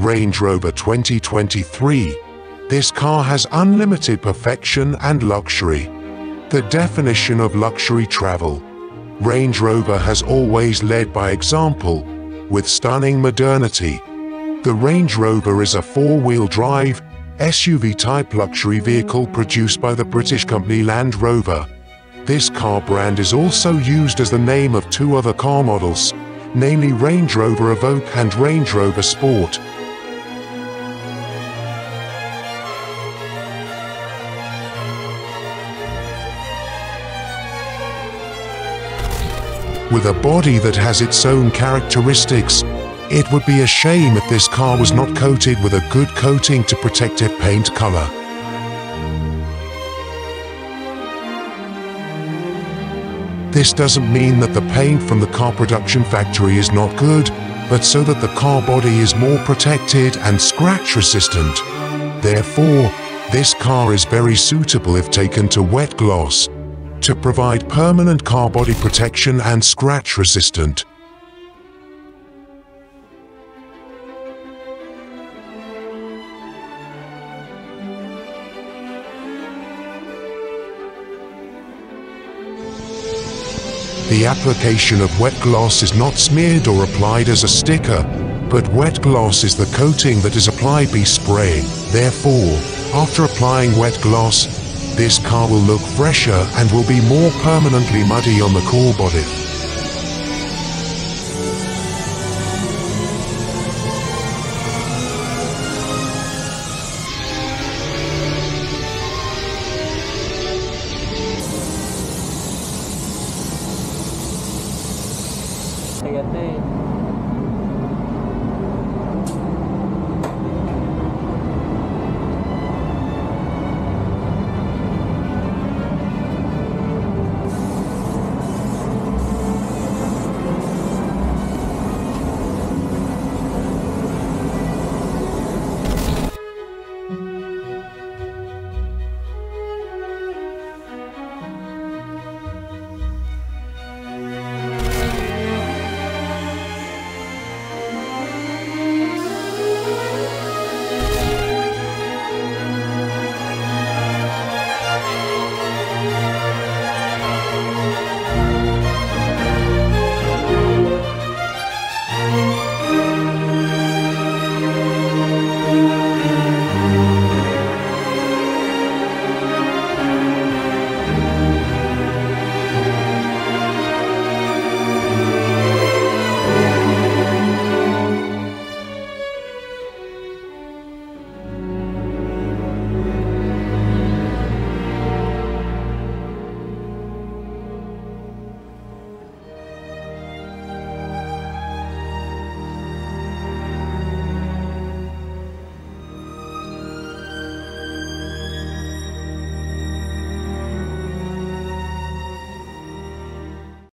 Range Rover 2023. This car has unlimited perfection and luxury. The definition of luxury travel. Range Rover has always led by example, with stunning modernity. The Range Rover is a four-wheel drive, SUV-type luxury vehicle produced by the British company Land Rover. This car brand is also used as the name of two other car models, namely Range Rover Evoque and Range Rover Sport. With a body that has its own characteristics, it would be a shame if this car was not coated with a good coating to protective paint color. This doesn't mean that the paint from the car production factory is not good, but so that the car body is more protected and scratch resistant. Therefore, this car is very suitable if taken to WetGloss, to provide permanent car body protection and scratch resistant. The application of WetGloss is not smeared or applied as a sticker, but WetGloss is the coating that is applied by spraying. Therefore, after applying WetGloss, this car will look fresher and will be more permanently muddy on the core body. Saya ganti